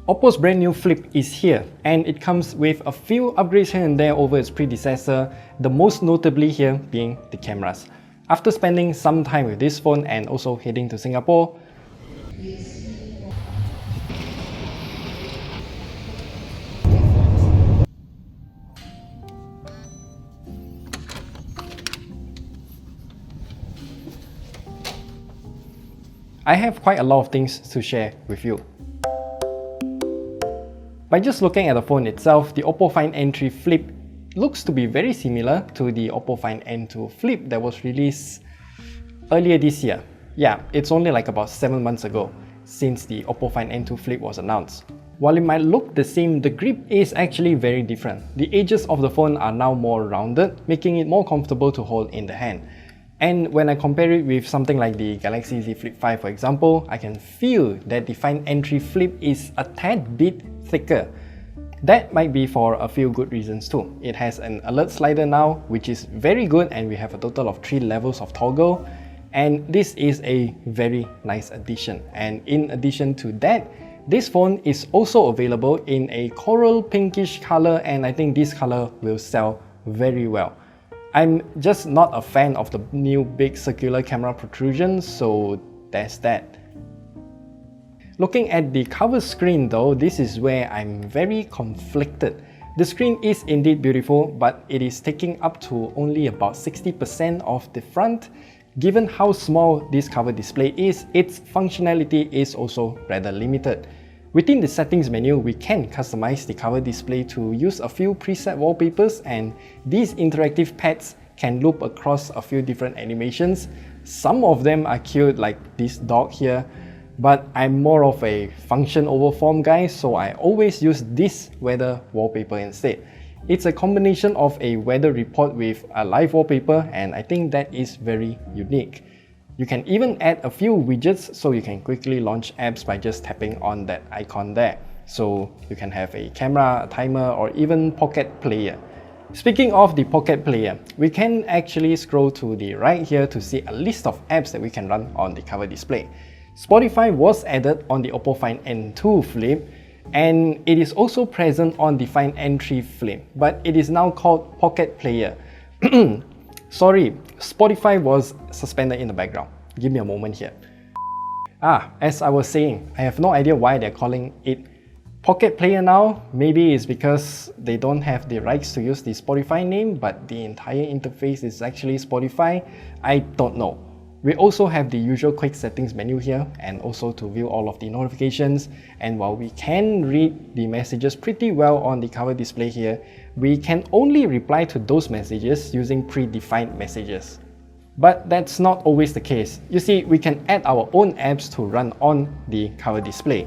OPPO's brand new Flip is here, and it comes with a few upgrades here and there over its predecessor, the most notably here being the cameras. After spending some time with this phone and also heading to Singapore, I have quite a lot of things to share with you. By just looking at the phone itself, the OPPO Find N3 Flip looks to be very similar to the OPPO Find N2 Flip that was released earlier this year. Yeah, it's only like about 7 months ago since the OPPO Find N2 Flip was announced. While it might look the same, the grip is actually very different. The edges of the phone are now more rounded, making it more comfortable to hold in the hand. And when I compare it with something like the Galaxy Z Flip5 for example, I can feel that the Find N3 Flip is a tad bit thicker. That might be for a few good reasons too. It has an alert slider now, which is very good, and we have a total of 3 levels of toggle. And this is a very nice addition. And in addition to that, this phone is also available in a coral pinkish color, and I think this color will sell very well. I'm just not a fan of the new big circular camera protrusions, so there's that. Looking at the cover screen though, this is where I'm very conflicted. The screen is indeed beautiful, but it is taking up to only about 60% of the front. Given how small this cover display is, its functionality is also rather limited. Within the settings menu, we can customize the cover display to use a few preset wallpapers, and these interactive pads can loop across a few different animations. Some of them are cute, like this dog here, but I'm more of a function over form guy, so I always use this weather wallpaper instead. It's a combination of a weather report with a live wallpaper, and I think that is very unique. You can even add a few widgets so you can quickly launch apps by just tapping on that icon there. So you can have a camera, a timer, or even Pocket Player. Speaking of the Pocket Player, we can actually scroll to the right here to see a list of apps that we can run on the cover display. Spotify was added on the OPPO Find N2 Flip, and it is also present on the Find N3 Flip, but it is now called Pocket Player. Sorry, Spotify was suspended in the background. Give me a moment here. As I was saying, I have no idea why they're calling it Pocket Player now. Maybe it's because they don't have the rights to use the Spotify name, but the entire interface is actually Spotify. I don't know. We also have the usual quick settings menu here, and also to view all of the notifications. And while we can read the messages pretty well on the cover display here, we can only reply to those messages using predefined messages. But that's not always the case. You see, we can add our own apps to run on the cover display.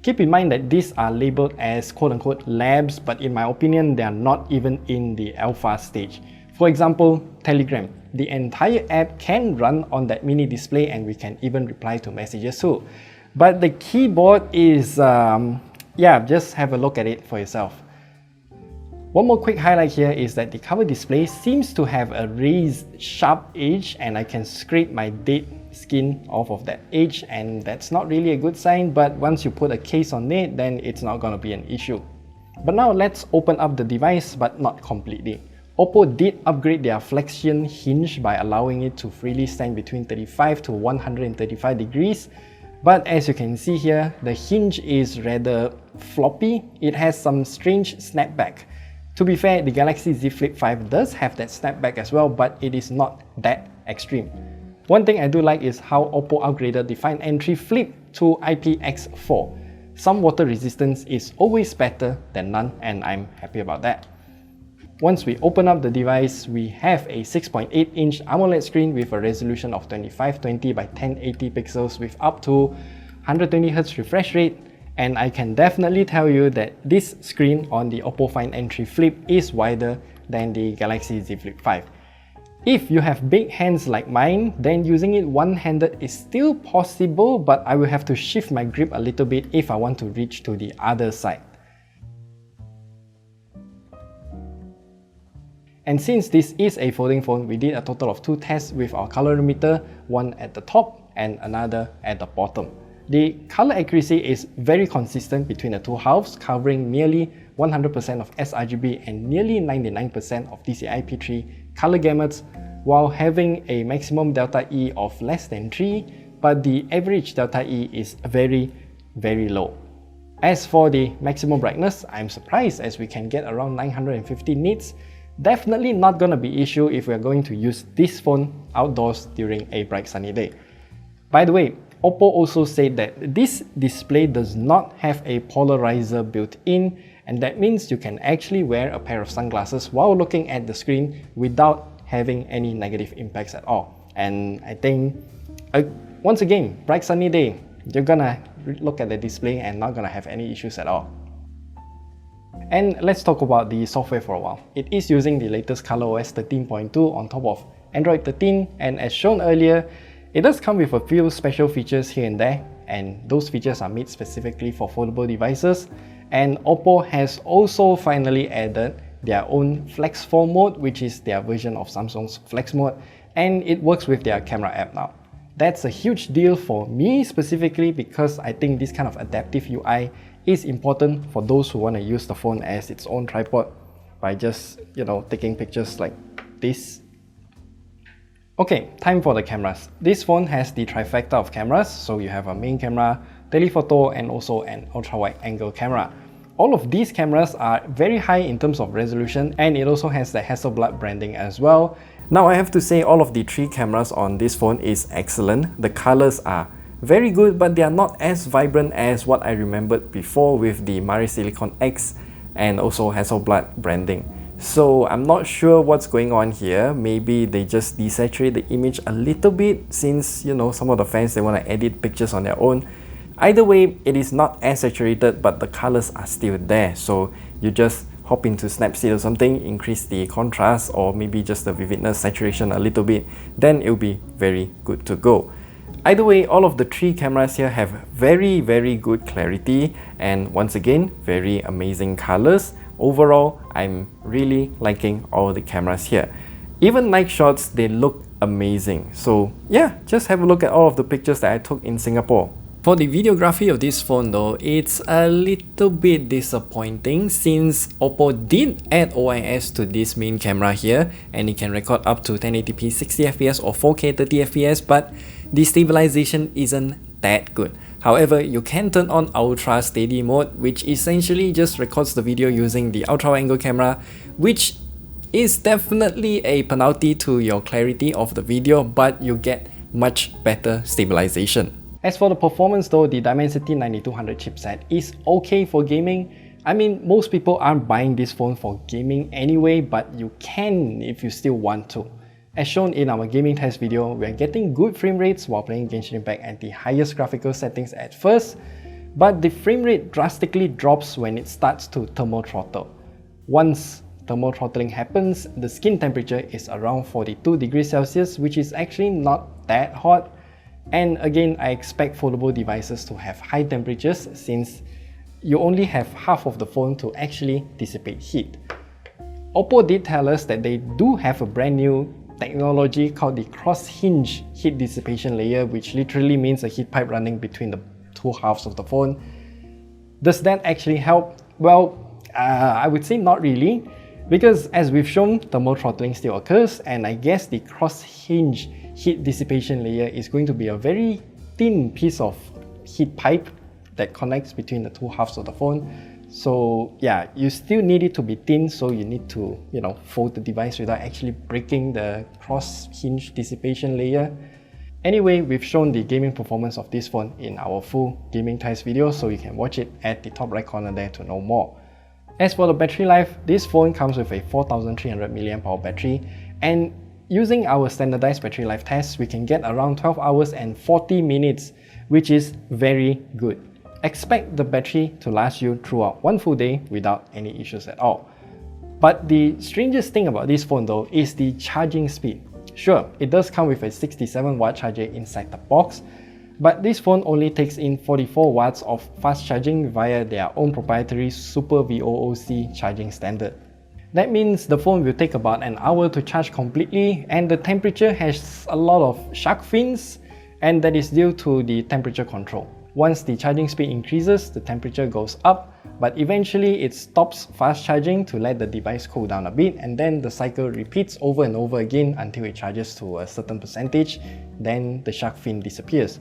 Keep in mind that these are labeled as quote-unquote labs, but in my opinion, they are not even in the alpha stage. For example, Telegram. The entire app can run on that mini display, and we can even reply to messages too. But the keyboard is, just have a look at it for yourself. One more quick highlight here is that the cover display seems to have a raised sharp edge, and I can scrape my dead skin off of that edge, and that's not really a good sign, but once you put a case on it, then it's not going to be an issue. But now let's open up the device, but not completely. OPPO did upgrade their Flexion Hinge by allowing it to freely stand between 35 to 135 degrees. But as you can see here, the hinge is rather floppy. It has some strange snapback. To be fair, the Galaxy Z Flip5 does have that snapback as well, but it is not that extreme. One thing I do like is how OPPO upgraded the Find N3 Flip to IPX4. Some water resistance is always better than none, and I'm happy about that. Once we open up the device, we have a 6.8-inch AMOLED screen with a resolution of 2520 by 1080 pixels with up to 120Hz refresh rate, and I can definitely tell you that this screen on the OPPO Find N3 Flip is wider than the Galaxy Z Flip5. If you have big hands like mine, then using it one-handed is still possible, but I will have to shift my grip a little bit if I want to reach to the other side. And since this is a folding phone, we did a total of 2 tests with our colorimeter, one at the top and another at the bottom. The color accuracy is very consistent between the two halves, covering nearly 100% of sRGB and nearly 99% of DCI-P3 color gamuts, while having a maximum delta E of less than 3, but the average delta E is very low. As for the maximum brightness, I'm surprised as we can get around 950 nits. Definitely not gonna be issue if we're going to use this phone outdoors during a bright sunny day. By the way, OPPO also said that this display does not have a polarizer built in, and that means you can actually wear a pair of sunglasses while looking at the screen without having any negative impacts at all. And I think, once again, bright sunny day, you're gonna look at the display and not gonna have any issues at all. And let's talk about the software for a while. It is using the latest ColorOS 13.2 on top of Android 13, and as shown earlier, it does come with a few special features here and there, and those features are made specifically for foldable devices. And OPPO has also finally added their own Flex 4 mode, which is their version of Samsung's Flex mode, and it works with their camera app now. That's a huge deal for me specifically because I think this kind of adaptive UI is important for those who want to use the phone as its own tripod by just, taking pictures like this. Okay, time for the cameras. This phone has the trifecta of cameras, so you have a main camera, telephoto, and also an ultra-wide angle camera. All of these cameras are very high in terms of resolution, and it also has the Hasselblad branding as well. Now I have to say all of the three cameras on this phone is excellent. The colors are very good, but they are not as vibrant as what I remembered before with the Mari Silicon X and also Hasselblad branding. So I'm not sure what's going on here. Maybe they just desaturate the image a little bit since, some of the fans, they want to edit pictures on their own. Either way, it is not as saturated, but the colors are still there. So you just hop into Snapseed or something, increase the contrast or maybe just the vividness, saturation a little bit, then it'll be very good to go. Either way, all of the three cameras here have very good clarity, and once again, very amazing colors. Overall, I'm really liking all the cameras here. Even night shots, they look amazing. So yeah, just have a look at all of the pictures that I took in Singapore. For the videography of this phone though, it's a little bit disappointing since OPPO did add OIS to this main camera here, and it can record up to 1080p 60fps or 4K 30fps, but the stabilization isn't that good. However, you can turn on Ultra Steady mode, which essentially just records the video using the ultra angle camera, which is definitely a penalty to your clarity of the video, but you get much better stabilization. As for the performance though, the Dimensity 9200 chipset is okay for gaming. I mean, most people aren't buying this phone for gaming anyway, but you can if you still want to. As shown in our gaming test video, we are getting good frame rates while playing Genshin Impact at the highest graphical settings at first, but the frame rate drastically drops when it starts to thermal throttle. Once thermal throttling happens, the skin temperature is around 42 degrees Celsius, which is actually not that hot. And again, I expect foldable devices to have high temperatures since you only have half of the phone to actually dissipate heat. OPPO did tell us that they do have a brand new technology called the cross-hinge heat dissipation layer, which literally means a heat pipe running between the two halves of the phone. Does that actually help? Well, I would say not really, because as we've shown, thermal throttling still occurs, and I guess the cross-hinge heat dissipation layer is going to be a very thin piece of heat pipe that connects between the two halves of the phone. So yeah, you still need it to be thin, so you need to, fold the device without actually breaking the cross-hinge dissipation layer. Anyway, we've shown the gaming performance of this phone in our full gaming test video, so you can watch it at the top right corner there to know more. As for the battery life, this phone comes with a 4300 mAh battery, and using our standardized battery life test, we can get around 12 hours and 40 minutes, which is very good. Expect the battery to last you throughout one full day without any issues at all. But the strangest thing about this phone though is the charging speed. Sure, it does come with a 67 watt charger inside the box, but this phone only takes in 44 watts of fast charging via their own proprietary Super VOOC charging standard. That means the phone will take about an hour to charge completely, and the temperature has a lot of shark fins, and that is due to the temperature control. Once the charging speed increases, the temperature goes up, but eventually it stops fast charging to let the device cool down a bit, and then the cycle repeats over and over again until it charges to a certain percentage, then the shark fin disappears.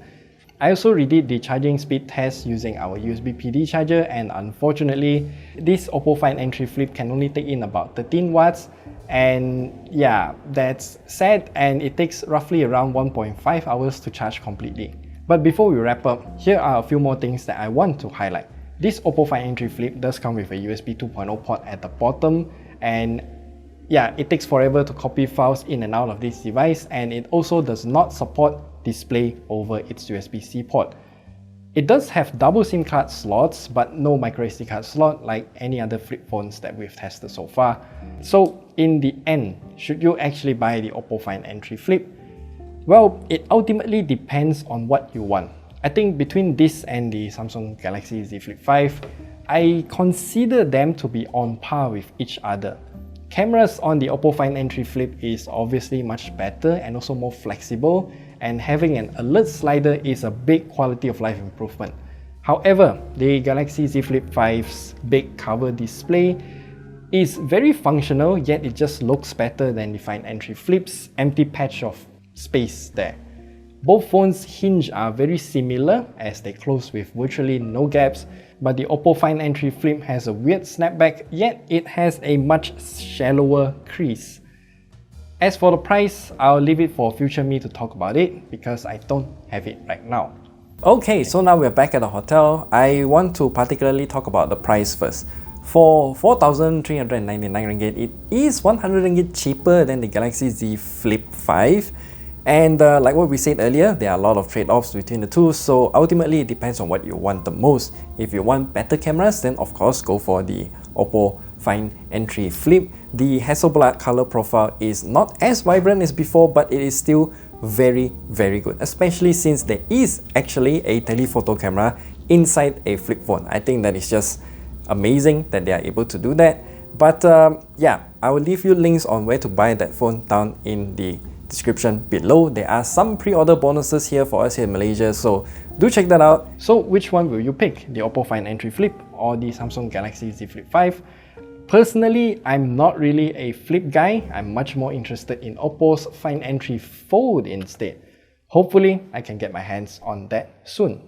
I also redid the charging speed test using our USB PD charger, and unfortunately, this OPPO Find N3 Flip can only take in about 13 watts, and yeah, that's sad, and it takes roughly around 1.5 hours to charge completely. But before we wrap up, here are a few more things that I want to highlight. This OPPO Find N3 Flip does come with a USB 2.0 port at the bottom, and yeah, it takes forever to copy files in and out of this device, and it also does not support display over its USB-C port. It does have double SIM card slots, but no microSD card slot like any other flip phones that we've tested so far. So in the end, should you actually buy the OPPO Find N3 Flip? Well, it ultimately depends on what you want. I think between this and the Samsung Galaxy Z Flip5, I consider them to be on par with each other. Cameras on the OPPO Find N3 Flip is obviously much better and also more flexible, and having an alert slider is a big quality of life improvement. However, the Galaxy Z Flip5's big cover display is very functional, yet it just looks better than the Find N3 Flip's empty patch of space there. Both phones' hinge are very similar as they close with virtually no gaps, but the OPPO Find N3 Flip has a weird snapback, yet it has a much shallower crease. As for the price, I'll leave it for future me to talk about it because I don't have it right now. Okay, so now we're back at the hotel. I want to particularly talk about the price first. For 4,399 ringgit, it is 100 ringgit cheaper than the Galaxy Z Flip 5. And like what we said earlier, there are a lot of trade-offs between the two, so ultimately it depends on what you want the most. If you want better cameras, then of course go for the OPPO Find N3 Flip. The Hasselblad color profile is not as vibrant as before, but it is still very good, especially since there is actually a telephoto camera inside a flip phone. I think that is just amazing that they are able to do that. But yeah, I will leave you links on where to buy that phone down in the description below. There are some pre-order bonuses here for us here in Malaysia, so do check that out. So which one will you pick? The OPPO Find N3 Flip or the Samsung Galaxy Z Flip 5? Personally, I'm not really a flip guy. I'm much more interested in OPPO's Find N3 Fold instead. Hopefully, I can get my hands on that soon.